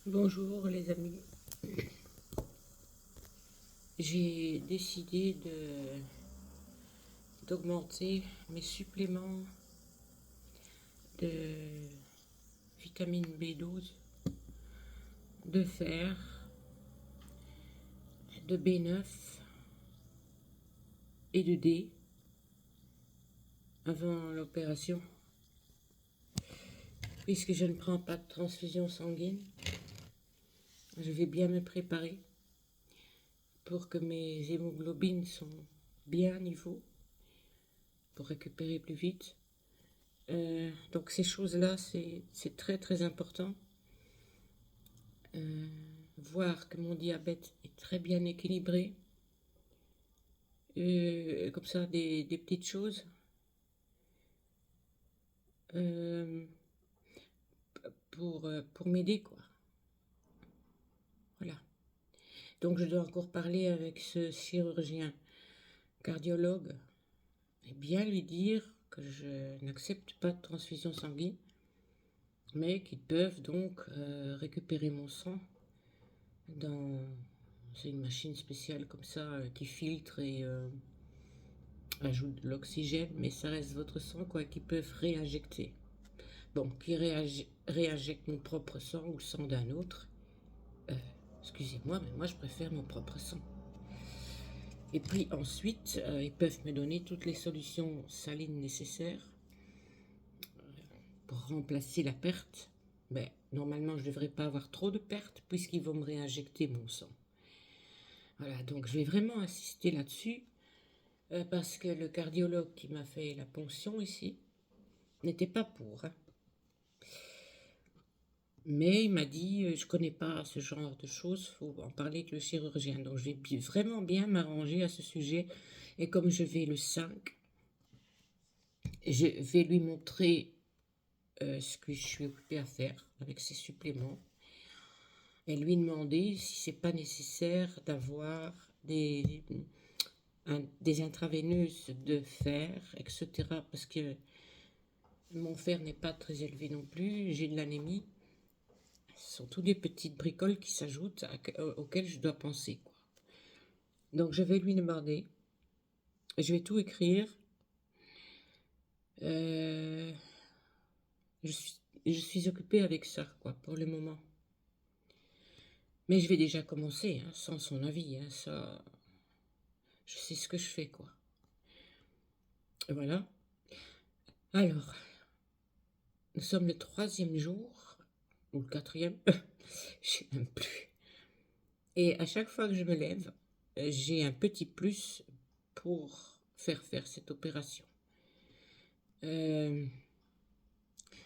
Bonjour les amis, j'ai décidé d'augmenter mes suppléments de vitamine B12, de fer, de B9 et de D avant l'opération, puisque je ne prends pas de transfusion sanguine. Je vais bien me préparer pour que mes hémoglobines sont bien à niveau, pour récupérer plus vite. Donc ces choses-là, c'est très très important. Voir que mon diabète est très bien équilibré. Comme ça, des petites choses. euh, pour m'aider, quoi. Voilà. Donc je dois encore parler avec ce chirurgien cardiologue et bien lui dire que je n'accepte pas de transfusion sanguine, mais qu'ils peuvent donc récupérer mon sang dans... C'est une machine spéciale comme ça qui filtre et ajoute de l'oxygène, mais ça reste votre sang, quoi, qu'ils peuvent réinjecter. Bon, qui réinjecte mon propre sang ou le sang d'un autre. Excusez-moi, mais moi je préfère mon propre sang. Et puis ensuite, ils peuvent me donner toutes les solutions salines nécessaires pour remplacer la perte. Mais normalement, je ne devrais pas avoir trop de pertes puisqu'ils vont me réinjecter mon sang. Voilà, donc je vais vraiment insister là-dessus parce que le cardiologue qui m'a fait la ponction ici n'était pas pour. Hein. Mais il m'a dit, je connais pas ce genre de choses, faut en parler avec le chirurgien. Donc je vais vraiment bien m'arranger à ce sujet. Et comme je vais le 5, je vais lui montrer ce que je suis occupée à faire avec ces suppléments. Et lui demander si c'est pas nécessaire d'avoir des intraveineuses de fer, etc. Parce que mon fer n'est pas très élevé non plus, j'ai de l'anémie. Ce sont toutes des petites bricoles qui s'ajoutent auxquelles je dois penser, quoi. Donc je vais lui demander, je vais tout écrire. Euh, je suis occupée avec ça, quoi, pour le moment. Mais je vais déjà commencer, hein, sans son avis, hein, ça, je sais ce que je fais, quoi. Et voilà. Alors, nous sommes le 3e jour, ou le 4e, je sais même plus. Et à chaque fois que je me lève, j'ai un petit plus pour faire cette opération. Je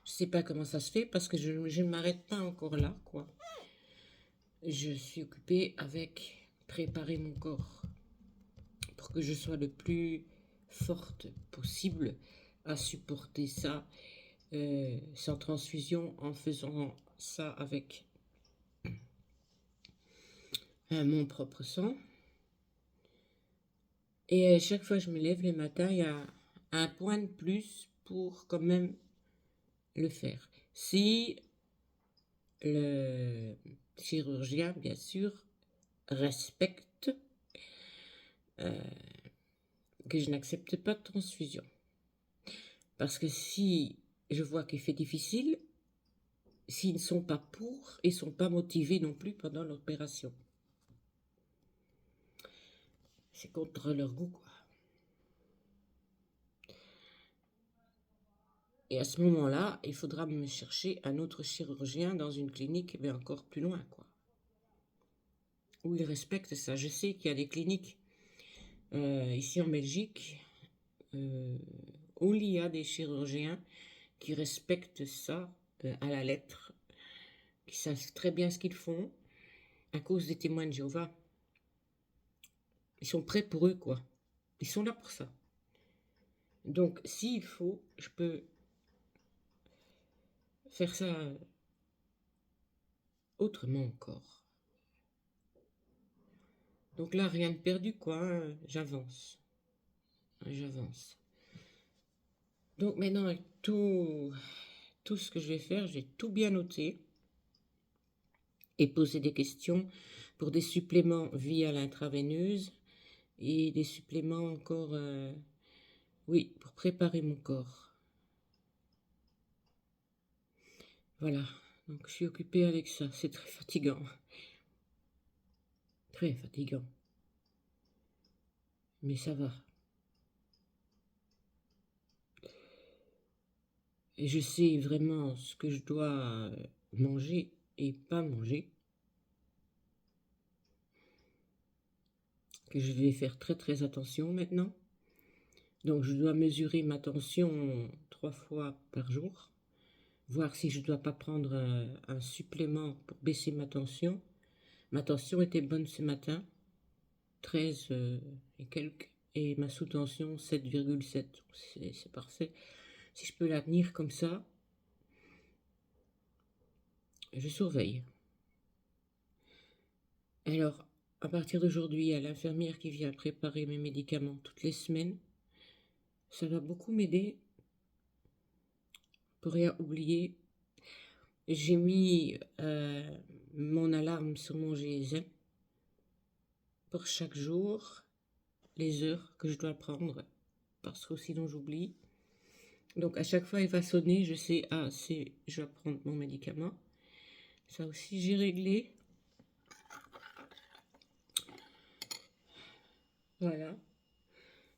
sais pas comment ça se fait parce que je ne m'arrête pas encore là, quoi. Je suis occupée avec préparer mon corps pour que je sois le plus forte possible à supporter ça sans transfusion, en faisant ça avec mon propre sang. Et chaque fois que je me lève le matin, il y a un point de plus pour quand même le faire. Si le chirurgien, bien sûr, respecte que je n'accepte pas de transfusion. Parce que si je vois qu'il fait difficile, s'ils ne sont pas pour, ils ne sont pas motivés non plus pendant l'opération. C'est contre leur goût, quoi. Et à ce moment-là, il faudra me chercher un autre chirurgien dans une clinique, mais encore plus loin, quoi. Où ils respectent ça. Je sais qu'il y a des cliniques ici en Belgique où il y a des chirurgiens qui respectent ça à la lettre, qui savent très bien ce qu'ils font à cause des témoins de Jéhovah. Ils sont prêts pour eux, quoi. Ils sont là pour ça. Donc, s'il faut, je peux faire ça autrement encore. Donc là, rien de perdu, quoi. Hein. J'avance. J'avance. Donc maintenant, avec tout ce que je vais faire, j'ai tout bien noté. et poser des questions pour des suppléments via l'intraveineuse et des suppléments encore, oui, pour préparer mon corps. Voilà, donc je suis occupée avec ça, c'est très fatigant. Très fatigant. Mais ça va. Et je sais vraiment ce que je dois manger et pas manger. Que je vais faire très très attention maintenant. Donc je dois mesurer ma tension 3 fois par jour. Voir si je ne dois pas prendre un supplément pour baisser ma tension. Ma tension était bonne ce matin, 13 et quelques. Et ma sous-tension 7,7. C'est parfait. Si je peux la tenir comme ça, je surveille. Alors, à partir d'aujourd'hui, il y a l'infirmière qui vient préparer mes médicaments toutes les semaines. Ça va beaucoup m'aider. Pour rien oublier, j'ai mis mon alarme sur mon GSM pour chaque jour, les heures que je dois prendre, parce que sinon j'oublie. Donc à chaque fois il va sonner, je sais, ah, je dois prendre mon médicament. Ça aussi j'ai réglé. Voilà.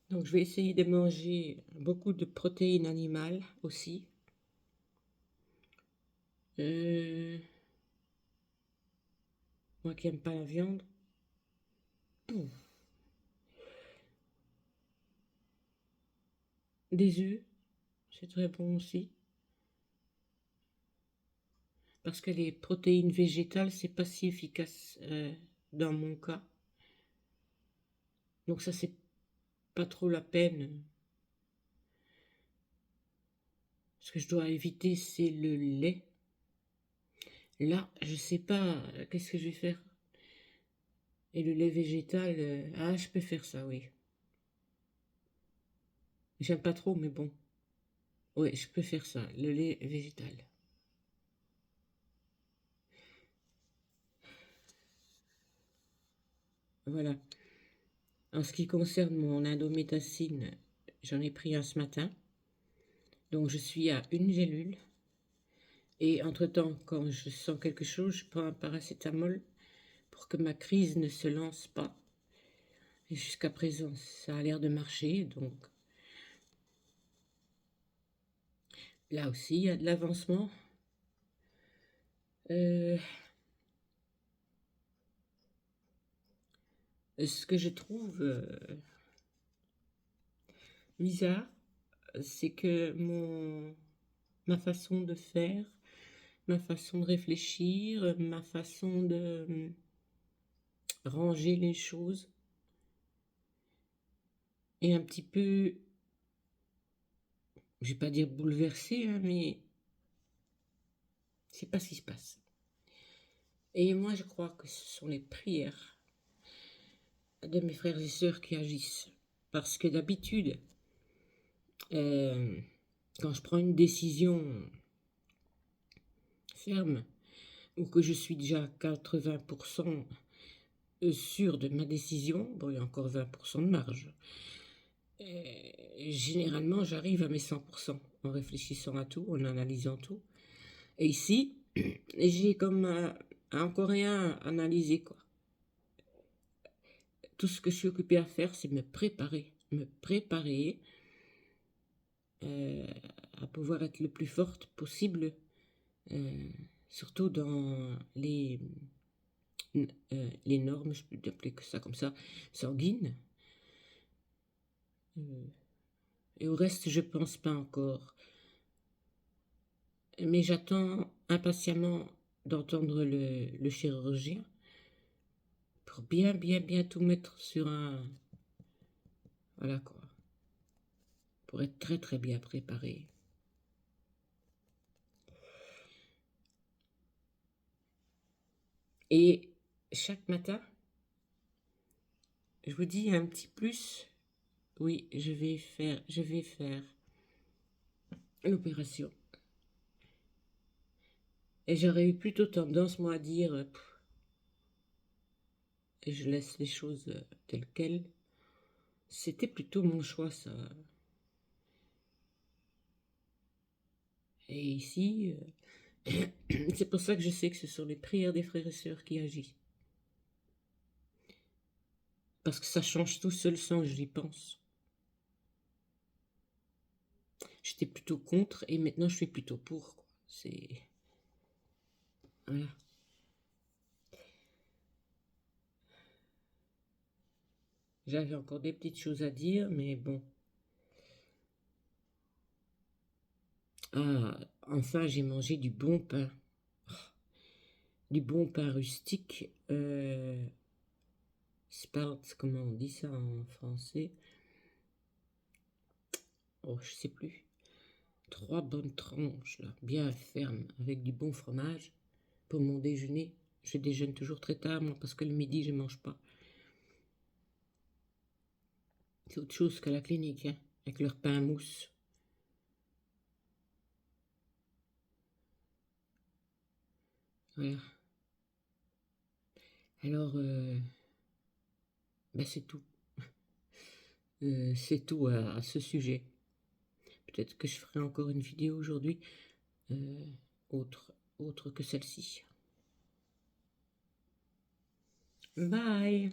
Donc je vais essayer de manger beaucoup de protéines animales aussi. Moi qui n'aime pas la viande. Des œufs, c'est très bon aussi. Parce que les protéines végétales, c'est pas si efficace dans mon cas. Donc ça, c'est pas trop la peine. Ce que je dois éviter, c'est le lait. Là, je sais pas qu'est-ce que je vais faire. Et le lait végétal, ah, je peux faire ça, oui. J'aime pas trop, mais bon. Oui, je peux faire ça, le lait végétal. Voilà. En ce qui concerne mon indométacine, j'en ai pris un ce matin. Donc je suis à une gélule. Et entre-temps, quand je sens quelque chose, je prends un paracétamol pour que ma crise ne se lance pas. Et jusqu'à présent, ça a l'air de marcher, donc là aussi, il y a de l'avancement. Ce que je trouve bizarre, c'est que ma façon de faire, ma façon de réfléchir, ma façon de ranger les choses est un petit peu, je vais pas dire bouleversée, hein, mais je sais pas ce qui se passe. Et moi, je crois que ce sont les prières de mes frères et sœurs qui agissent. Parce que d'habitude, quand je prends une décision ferme, ou que je suis déjà 80% sûr de ma décision, bon, il y a encore 20% de marge. Généralement, j'arrive à mes 100% en réfléchissant à tout, en analysant tout. Et ici, j'ai comme encore rien analysé, quoi. Tout ce que je suis occupée à faire, c'est me préparer à pouvoir être le plus forte possible, surtout dans les normes, je peux appeler que ça comme ça, sanguines. Et au reste, je pense pas encore. Mais j'attends impatiemment d'entendre le chirurgien pour bien tout mettre sur un... Voilà quoi. Pour être très bien préparé. Et chaque matin, je vous dis un petit plus. Oui, je vais faire l'opération. Et j'aurais eu plutôt tendance, moi, à dire, et je laisse les choses telles quelles. C'était plutôt mon choix, ça. Et ici, c'est pour ça que je sais que ce sont les prières des frères et sœurs qui agissent. Parce que ça change tout seul sans que j'y pense. J'étais plutôt contre et maintenant je suis plutôt pour, quoi. C'est... Voilà. J'avais encore des petites choses à dire, mais bon. Ah, enfin, j'ai mangé du bon pain. Du bon pain rustique. Spelt, comment on dit ça en français? Oh, je sais plus. 3 bonnes tranches, là, bien fermes, avec du bon fromage pour mon déjeuner. Je déjeune toujours très tard, moi, parce que le midi, je mange pas. C'est autre chose que la clinique, hein, avec leur pain mousse. Voilà. Alors, ben c'est tout. C'est tout à ce sujet. Peut-être que je ferai encore une vidéo aujourd'hui, euh, autre que celle-ci. Bye!